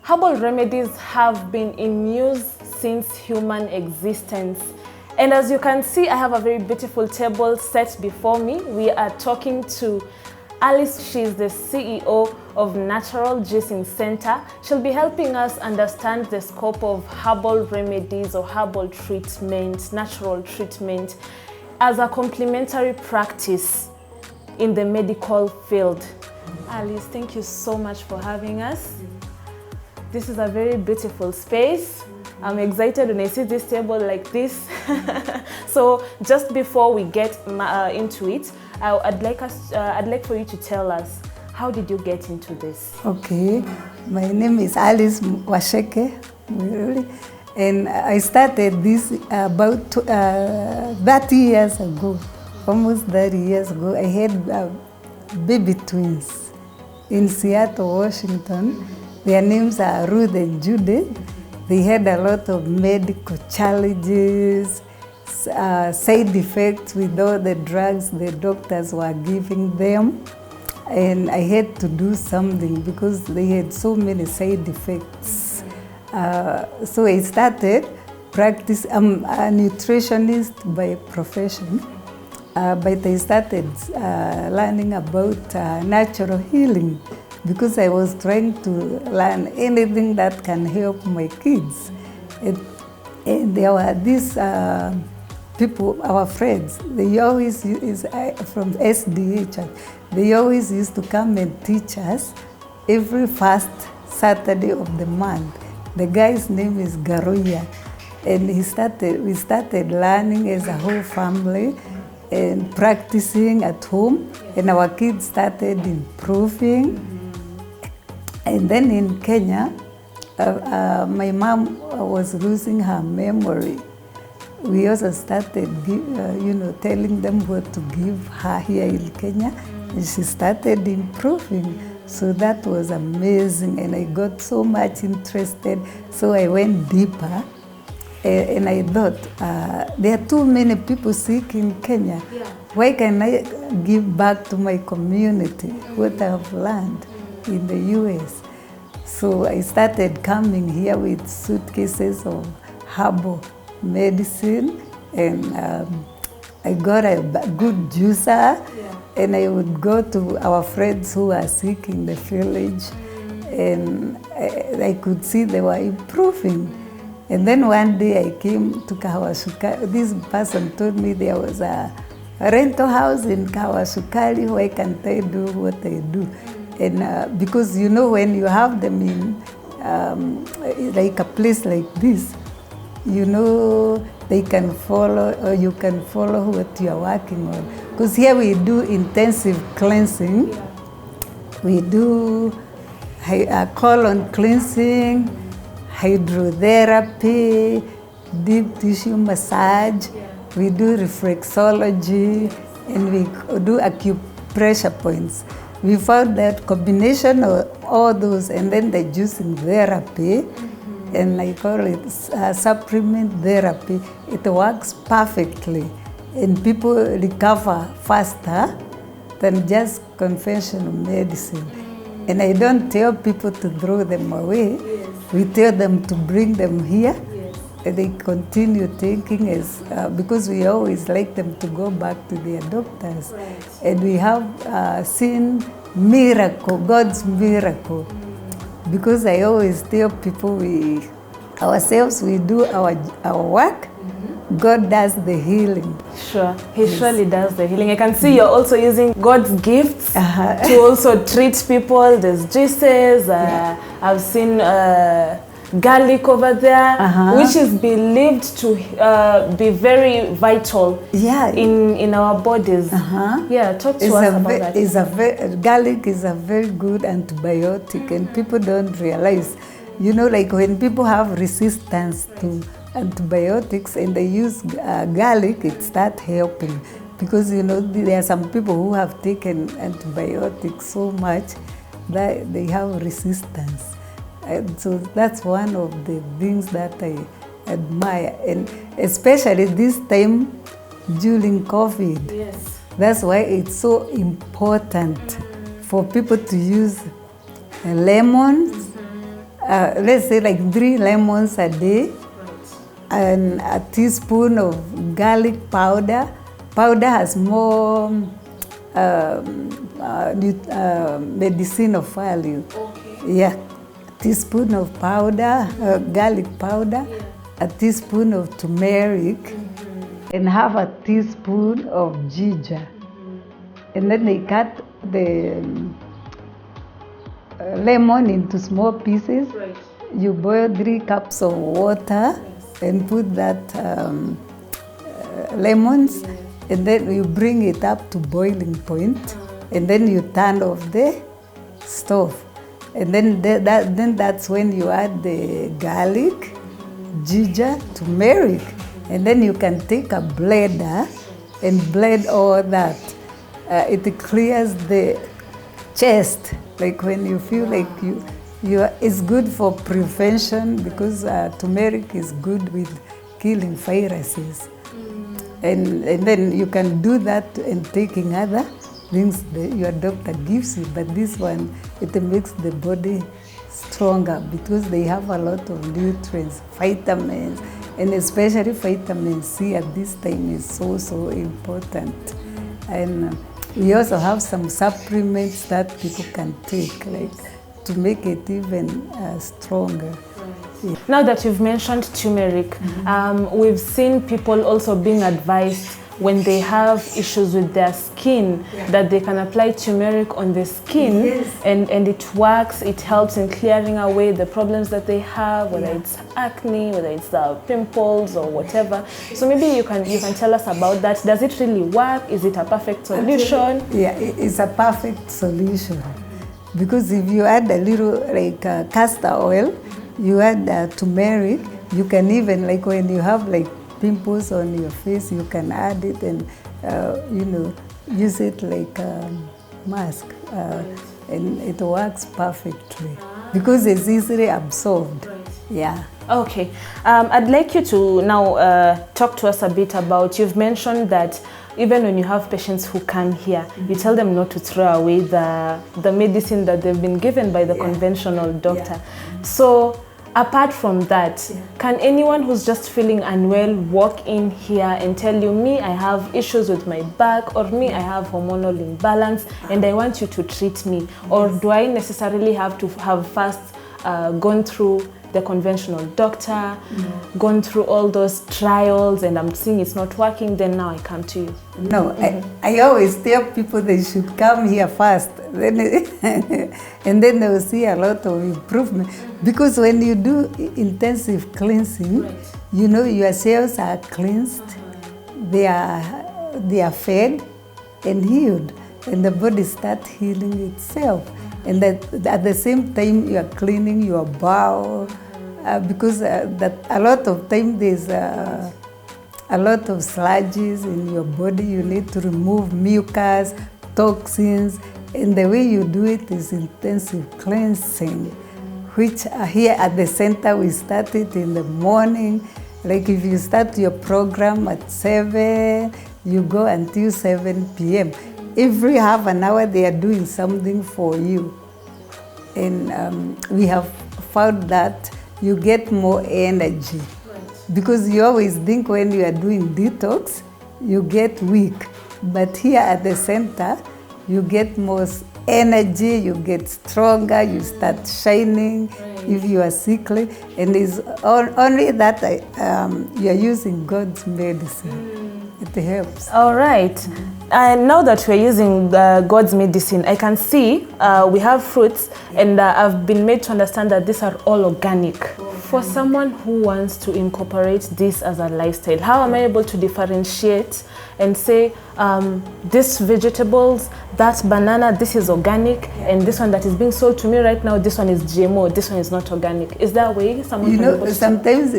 Herbal remedies have been in use since human existence. And as you can see, I have a very beautiful table set before me. We are talking to Alice. She's the CEO of Natural Juicing Center. She'll be helping us understand the scope of herbal remedies or herbal treatment, natural treatment, as a complementary practice in the medical field. Alice, thank you so much for having us. This is a very beautiful space. I'm excited when I see this table like this. So just before we get into it, I'd like for you to tell us, how did you get into this? Okay, my name is Alice Washeke, and I started this about 30 years ago, almost 30 years ago. I had baby twins in Seattle, Washington. Their names are Ruth and Judith. They had a lot of medical challenges, side effects with all the drugs the doctors were giving them. And I had to do something because they had so many side effects. So I started practice. I'm a nutritionist by profession, but I started learning about natural healing because I was trying to learn anything that can help my kids. And there were these people, our friends, they always use, from SDA, they always used to come and teach us every first Saturday of the month. The guy's name is Garoya, and we started learning as a whole family and practicing at home, and our kids started improving. And then in Kenya, my mom was losing her memory. We also started, telling them what to give her here in Kenya, and she started improving. So that was amazing, and I got so much interested. So I went deeper, and I thought, there are too many people sick in Kenya. Yeah. Why can I give back to my community what I've learned in the US? So I started coming here with suitcases of herbal medicine, and I got a good juicer, and I would go to our friends who are sick in the village, and I could see they were improving. And then one day I came to Kawasukali. This person told me there was a rental house in Kawasukali. Why can't I do what I do? And because when you have them in like a place like this, they can follow, or you can follow what you are working on. Because here we do intensive cleansing, we do colon cleansing, hydrotherapy, deep tissue massage, we do reflexology, and we do acupressure points. We found that combination of all those, and then the juicing therapy, and I call it supplement therapy. It works perfectly, and people recover faster than just conventional medicine. And I don't tell people to throw them away. Yes. We tell them to bring them here. Yes. And they continue taking as, because we always like them to go back to their doctors. Right. And we have seen miracle, God's miracle. Because I always tell people we do our work, God does the healing. Sure, He surely does the healing. I can see you're also using God's gifts to also treat people. There's juices, I've seen garlic over there, which is believed to be very vital in our bodies. Yeah, talk to us about that. Garlic is a very good antibiotic, and people don't realize. Like when people have resistance to antibiotics and they use garlic, it starts helping. Because, there are some people who have taken antibiotics so much that they have resistance. And so that's one of the things that I admire. And especially this time during COVID. Yes. That's why it's so important for people to use lemons, let's say like 3 lemons a day, and a teaspoon of garlic powder. Powder has more medicinal value. Okay. Yeah, teaspoon of powder, garlic powder, a teaspoon of turmeric, and half a teaspoon of ginger. And then they cut the lemon into small pieces. Right. You boil 3 cups of water and put that lemons, and then you bring it up to boiling point, and then you turn off the stove. And then that's when you add the garlic, ginger, turmeric, and then you can take a blender and blend all that. It clears the chest, like when you feel like it's good for prevention, because turmeric is good with killing viruses. And then you can do that and taking other things that your doctor gives you, but this one, it makes the body stronger because they have a lot of nutrients, vitamins, and especially vitamin C at this time is so important. And we also have some supplements that people can take, like to make it even stronger. Yeah. Now that you've mentioned turmeric, we've seen people also being advised when they have issues with their skin that they can apply turmeric on the skin, and it works. It helps in clearing away the problems that they have, whether it's acne, whether it's the pimples or whatever. So maybe you can tell us about that. Does it really work? Is it a perfect solution? Yeah, it's a perfect solution, because if you add a little like castor oil, you add turmeric, you can even, like when you have like pimples on your face, you can add it and use it like a mask, and it works perfectly because it's easily absorbed. Yeah. Okay, I'd like you to now talk to us a bit about, you've mentioned that even when you have patients who come here, you tell them not to throw away the medicine that they've been given by the conventional doctor. So apart from that, can anyone who's just feeling unwell walk in here and tell you, me, I have issues with my back, or me, I have hormonal imbalance and I want you to treat me? Or do I necessarily have to have first gone through the conventional doctor, gone through all those trials, and I'm seeing it's not working, then now I come to you? No, I always tell people they should come here first, and then they will see a lot of improvement. Because when you do intensive cleansing, your cells are cleansed, they are fed and healed, and the body starts healing itself. And that at the same time you are cleaning your bowel, because that a lot of time there's a lot of sludges in your body. You need to remove mucus, toxins, and the way you do it is intensive cleansing, which here at the center we start it in the morning. Like if you start your program at 7, you go until 7 p.m. Every half an hour they are doing something for you. And we have found that you get more energy. Because you always think when you are doing detox, you get weak. But here at the center, you get more energy, you get stronger, you start shining if you are sickly. And it's only that you are using God's medicine. It helps. All right. And now that we're using God's medicine, I can see we have fruits, and I've been made to understand that these are all organic. For someone who wants to incorporate this as a lifestyle, how am I able to differentiate and say, these vegetables, that banana, this is organic, and this one that is being sold to me right now, this one is GMO, this one is not organic? Is there a way someone can be able to... Sometimes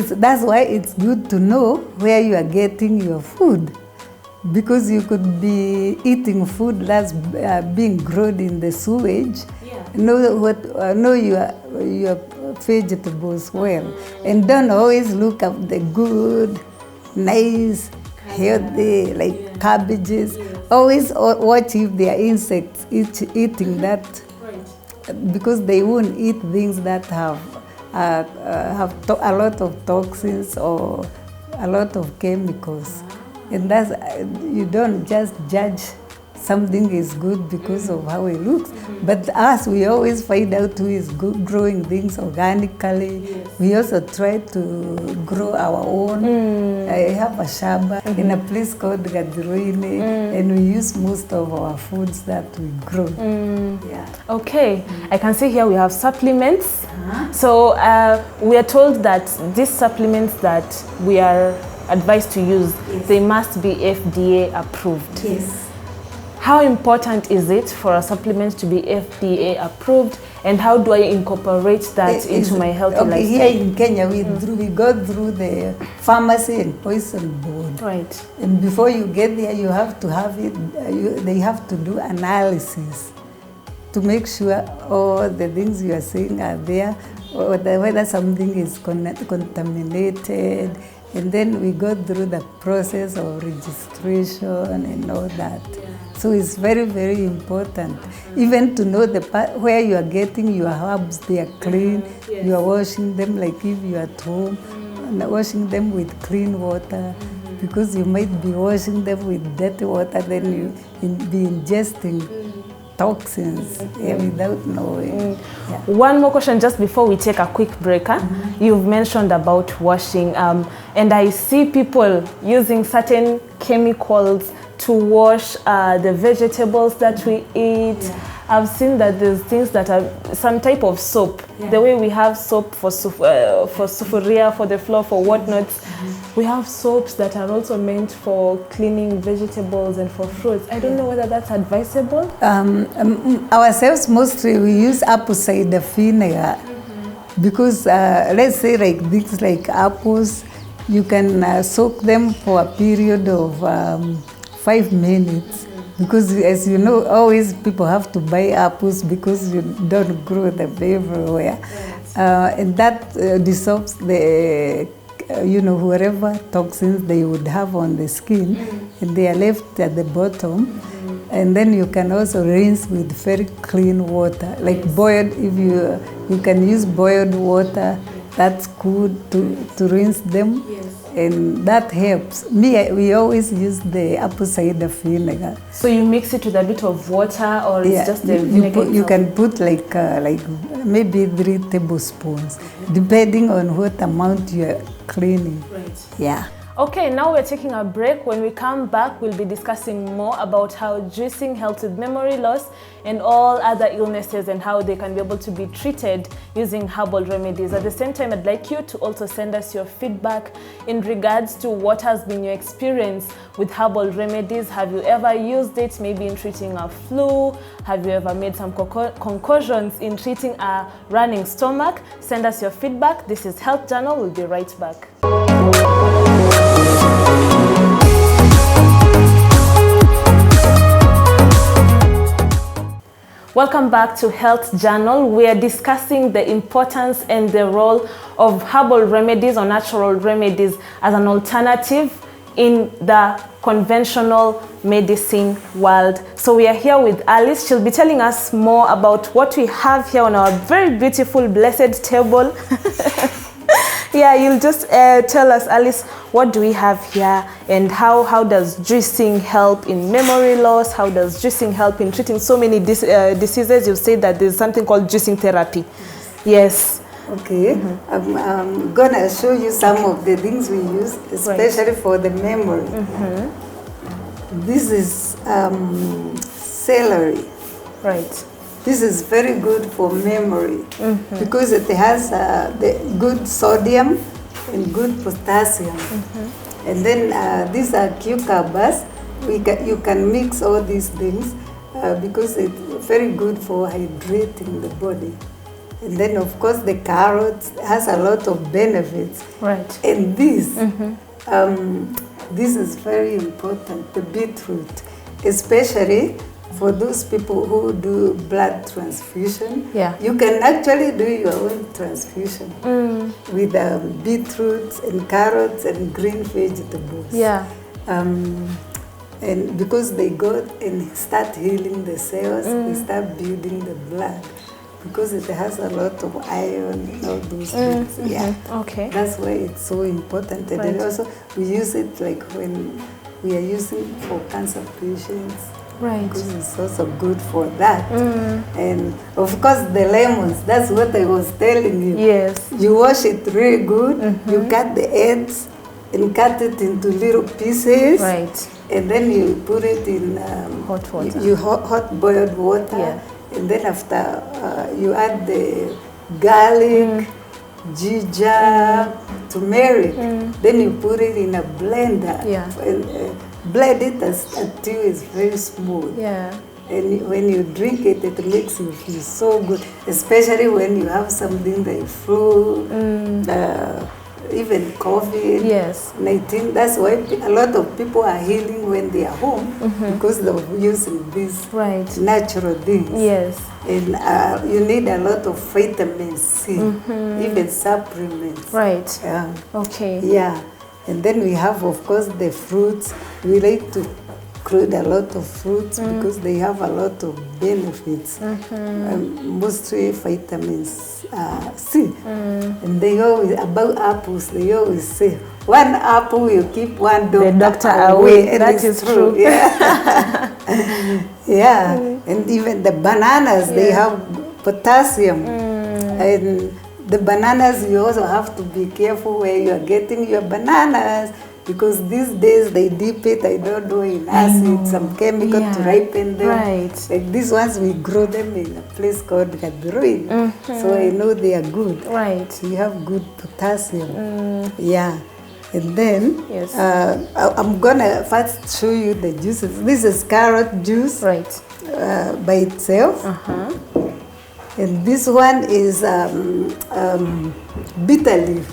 that's why it's good to know where you are getting your food. Because you could be eating food that's being grown in the sewage, know your vegetables well, and don't always look up the good, nice, healthy, like cabbages. Always watch if there are insects eating that because they won't eat things that have a lot of toxins or a lot of chemicals. And that's, you don't just judge something is good because of how it looks. But us, we always find out who is good, growing things organically. Yes. We also try to grow our own. I have a shamba in a place called Gadirwini, and we use most of our foods that we grow. Yeah. Okay, I can see here we have supplements. So we are told that these supplements that we are advised to use, they must be FDA approved. Yes. How important is it for a supplement to be FDA approved, and how do I incorporate that into my healthy lifestyle? Here in Kenya, we go through the pharmacy and poison board. Right. And before you get there, you have to have it, they have to do analysis to make sure all the things you are saying are there, or whether something is contaminated. And then we go through the process of registration and all that. So it's very, very important. Even to know the part where you are getting your herbs, they are clean. You are washing them like if you are at home, and washing them with clean water, because you might be washing them with dirty water, then you be ingesting toxins without knowing. One more question just before we take a quick break. You've mentioned about washing, and I see people using certain chemicals to wash the vegetables that we eat. I've seen that there's things that are some type of soap. The way we have soap for sufuria, for the floor, for whatnot, we have soaps that are also meant for cleaning vegetables and for fruits. I don't know whether that's advisable. Ourselves, mostly we use apple cider vinegar, because let's say like things like apples, you can soak them for a period of 5 minutes, because as you know, always people have to buy apples because you don't grow them everywhere. And that dissolves the, whatever toxins they would have on the skin, and they are left at the bottom. And then you can also rinse with very clean water, like boiled, if you can use boiled water, that's good to rinse them. And that helps. We always use the apple cider vinegar. So you mix it with a bit of water, or it's just the vinegar? You can put like maybe 3 tablespoons, depending on what amount you are cleaning. Right. Yeah. Okay, now we're taking a break. When we come back, we'll be discussing more about how juicing helps with memory loss and all other illnesses, and how they can be able to be treated using herbal remedies. At the same time, I'd like you to also send us your feedback in regards to what has been your experience with herbal remedies. Have you ever used it maybe in treating a flu? Have you ever made some concoctions in treating a running stomach? Send us your feedback. This is Health Journal. We'll be right back. Welcome back to Health Journal. We are discussing the importance and the role of herbal remedies or natural remedies as an alternative in the conventional medicine world. So we are here with Alice. She'll be telling us more about what we have here on our very beautiful, blessed table. Yeah, you'll just tell us, Alice, what do we have here, and how does juicing help in memory loss? How does juicing help in treating so many diseases? You've said that there's something called juicing therapy. Yes. Okay, I'm gonna show you some of the things we use, especially for the memory. This is celery. Right. This is very good for memory because it has the good sodium and good potassium. And then these are cucumbers. You can mix all these things because it's very good for hydrating the body. And then of course the carrot has a lot of benefits. Right. And this, this is very important, the beetroot, especially for those people who do blood transfusion. Yeah. You can actually do your own transfusion with beetroots and carrots and green vegetables. Yeah. And because they go and start healing the cells, they start building the blood. because it has a lot of iron and all those things. Yeah. Okay. That's why it's so important. And then also we use it like when we are using for cancer patients. Right. Because it's also good for that. And of course the lemons, that's what I was telling you. Yes. You wash it really good, you cut the ends and cut it into little pieces. Right. And then you put it in Hot water. You hot boiled water. Yeah. And then after you add the garlic, ginger, turmeric. Then you put it in a blender. Yeah. And, blend it until it's very smooth. Yeah. And when you drink it, it makes you feel so good, especially when you have something like flu, even COVID. Yes. 19. That's why a lot of people are healing when they are home because they're using these natural things. Yes. And you need a lot of vitamin C, even supplements. Right. Yeah. Okay. Yeah. And then we have, of course, the fruits. We like to include a lot of fruits because they have a lot of benefits, mostly vitamins C. And they always, about apples, they always say, one apple will keep one doctor away. And that is true. Yeah. Yeah. And even the bananas, they have potassium. And the bananas, you also have to be careful where you are getting your bananas, because these days they dip it, I don't know, in acid, some chemical to ripen them. Right. Like these ones, we grow them in a place called Gadruin. So I know they are good. Right. You have good potassium. Yeah. And then Yes. I'm gonna first show you the juices. This is carrot juice. Right. By itself. And this one is bitter leaf.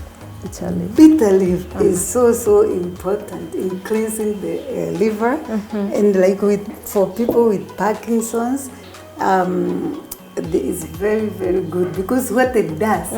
Bitter leaf is so important in cleansing the liver, and like for people with Parkinson's, it's very good, because what it does,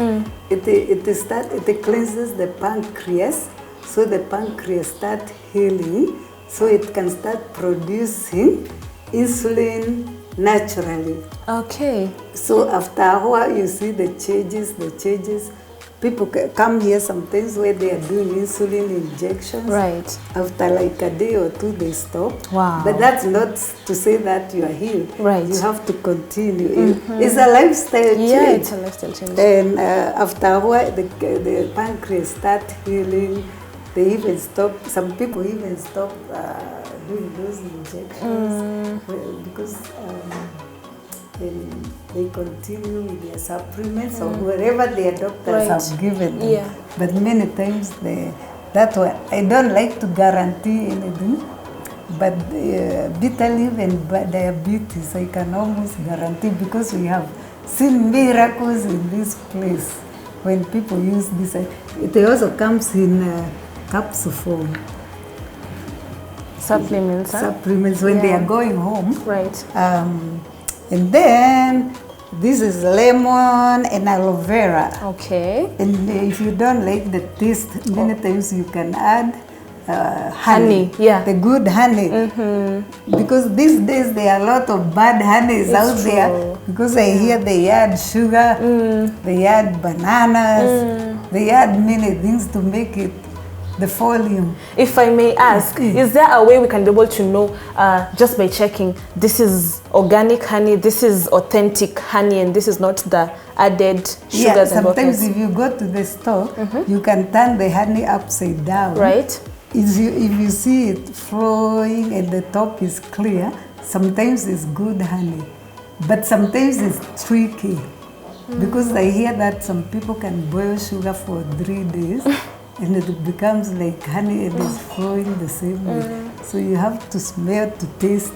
it cleanses the pancreas, so the pancreas start healing, so it can start producing insulin naturally. Okay. So after a while, you see the changes. People come here sometimes where they are doing insulin injections. Right. After like a day or two, they stop. Wow. But that's not to say that you are healed. Right. You have to continue. It's a lifestyle change. Yeah, it's a lifestyle change. And after a while, the pancreas start healing. They even stop. Some people even stop doing those injections because. And they continue with their supplements or wherever their doctors have given them. Yeah. But many times that one, I don't like to guarantee anything, but bitter leaf and diabetes, I can almost guarantee, because we have seen miracles in this place when people use this. It also comes in capsule form. Supplements. Supplements when they are going home. Right. And then this is lemon and aloe vera. Okay. And if you don't like the taste, many times you can add honey. Yeah. The good honey. Because these days there are a lot of bad honeys out there. Because I hear they add sugar, they add bananas, they add many things to make it the volume. If I may ask, is there a way we can be able to know just by checking this is organic honey, this is authentic honey, and this is not the added sugars and sometimes bottles? if you go to the store, you can turn the honey upside down. Right. If you see it flowing and the top is clear, sometimes it's good honey. But sometimes it's tricky. Because I hear that some people can boil sugar for 3 days. And it becomes like honey and it's flowing the same way. So you have to smell, to taste.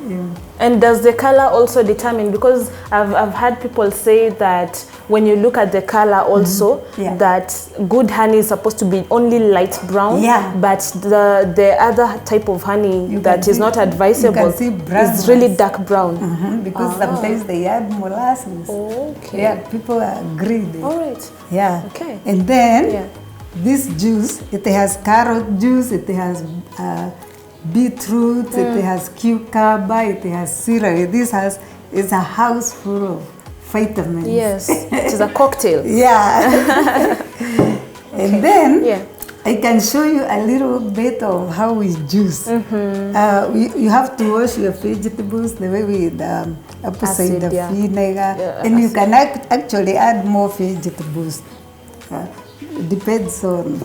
Yeah. And does the color also determine? Because I've had people say that when you look at the color also, that good honey is supposed to be only light brown, but the other type of honey that is not advisable is really dark brown. Because sometimes they add molasses. Okay. Yeah, people are greedy. All right. Yeah. Okay. And then this juice, it has carrot juice, it has beetroot, it has cucumber, it has celery. This is a house full of vitamins. Yes, it is a cocktail. Yeah. And then Yeah. I can show you a little bit of how we juice. You have to wash your vegetables the way with apple Acid, cider yeah. vinegar, Yeah, and you can actually add more vegetables. Depends on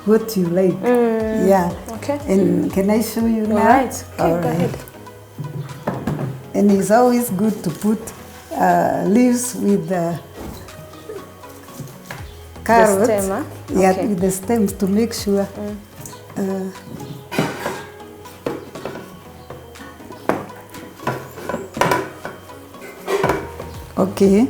what you like. Yeah. Okay. And can I show you now? All right. Okay, All go right. ahead. And it's always good to put leaves with the carrots. The stem, huh? Yeah, Okay. with the stems to make sure. Okay.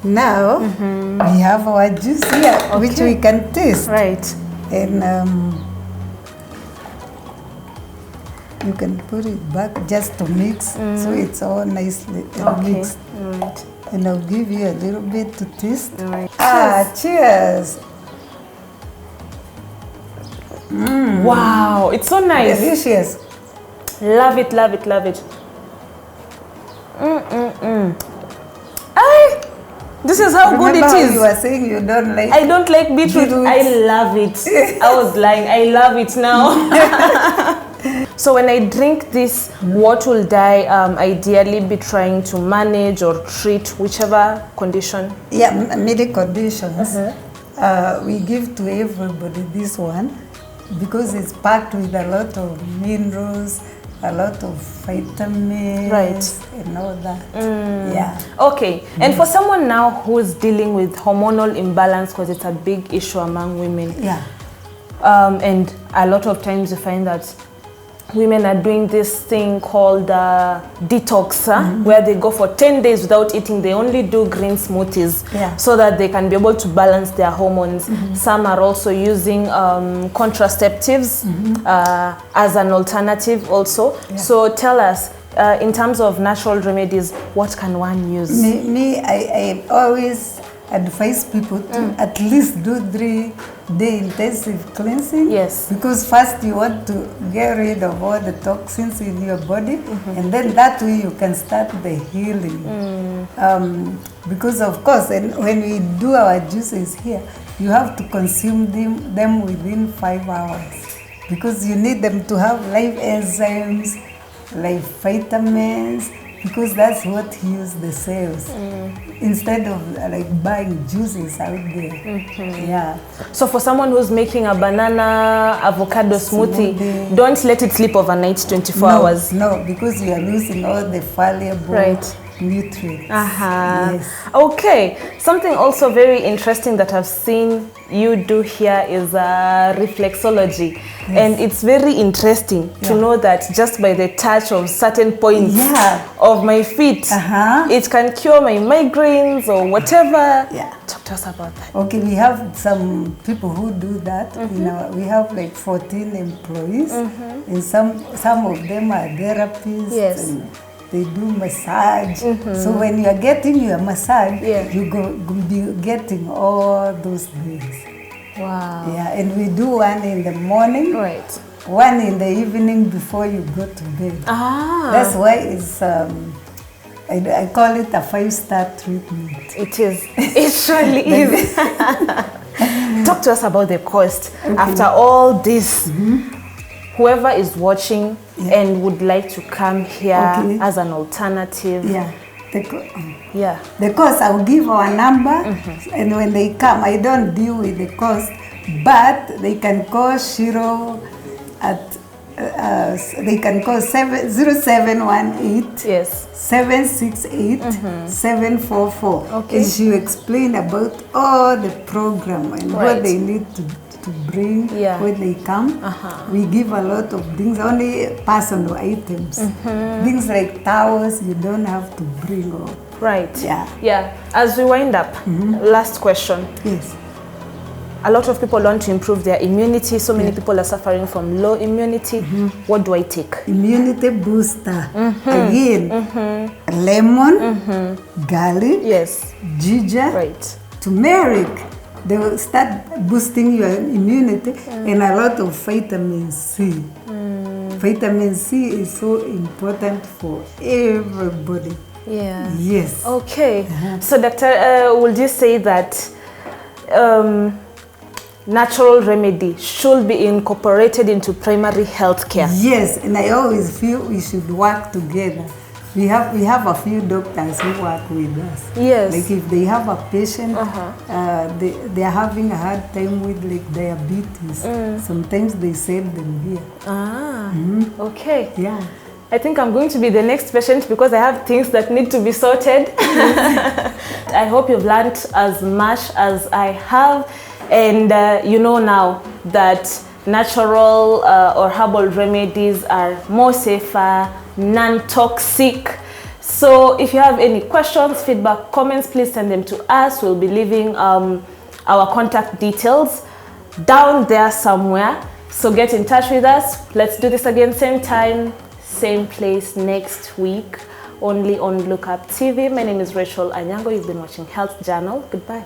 Now we have our juice here, which we can taste. Right. And you can put it back just to mix, so it's all nicely mixed. Right. And I'll give you a little bit to taste. All right. Cheers! Wow, it's so nice. Delicious. Love it, love it, love it. Ay, this is how good Remember it how is. you were saying you don't like I don't like beetroot. Beetroot. I love it. I was lying. I love it now. So when I drink this, what will I ideally be trying to manage or treat, whichever condition? Yeah, medical conditions. We give to everybody this one because it's packed with a lot of minerals, a lot of vitamins, Right. and all that. Yeah. Okay, and for someone now who's dealing with hormonal imbalance, because it's a big issue among women, Yeah. and a lot of times you find that women are doing this thing called detox, where they go for 10 days without eating. They only do green smoothies Yeah. so that they can be able to balance their hormones. Some are also using contraceptives as an alternative also. Yeah. So tell us, in terms of natural remedies, what can one use? I always advise people to at least do 3-day intensive cleansing. Yes. Because first you want to get rid of all the toxins in your body, and then that way you can start the healing. Because of course, and when we do our juices here, you have to consume them within 5 hours, because you need them to have live enzymes, live vitamins, because that's what heals the cells. Instead of like buying juices out there. Yeah. So for someone who's making a banana avocado smoothie, don't let it sleep overnight, 24 hours. No, because you are losing all the valuable nutrients. Yes. Okay, something also very interesting that I've seen you do here is reflexology. And it's very interesting to know that just by the touch of certain points of my feet, it can cure my migraines or whatever. Talk to us about that. Okay, we have some people who do that. We have like 14 employees, and some of them are therapists. Yes. And they do massage. So when you are getting your massage, you go be getting all those things. Wow. Yeah, and we do one in the morning, one in the evening before you go to bed. That's why it's I call it a 5-star treatment. It is. It surely is. Talk to us about the cost. After all this, whoever is watching and would like to come here as an alternative. The cost, I'll give our number, and when they come, I don't deal with the cost, but they can call Shiro at they can call 0718 Yes. 768 744. Okay. And she explained about all the program and Right. what they need to bring Yeah. when they come. We give a lot of things, only personal items. Things like towels you don't have to bring. Or, Right. Yeah. Yeah. As we wind up, last question. yes. A lot of people want to improve their immunity. So many people are suffering from low immunity. What do I take? Immunity booster. Again, lemon, garlic, Yes. ginger, Right. turmeric. They will start boosting your immunity and a lot of vitamin C. Vitamin C is so important for everybody. Yeah. Yes. Okay. So, Doctor, would you say that natural remedy should be incorporated into primary health care? Yes, and I always feel we should work together. We have a few doctors who work with us. Yes. Like if they have a patient, they are having a hard time with like diabetes. Sometimes they send them here. Okay. Yeah. I think I'm going to be the next patient because I have things that need to be sorted. I hope you've learned as much as I have. And you know now that natural or herbal remedies are more safer, non-toxic. So if you have any questions, feedback, comments, please send them to us. We'll be leaving our contact details down there somewhere. So get in touch with us. Let's do this again, same time, same place next week, only on Look Up TV. My name is Rachel Anyango. You've been watching Health Journal. Goodbye.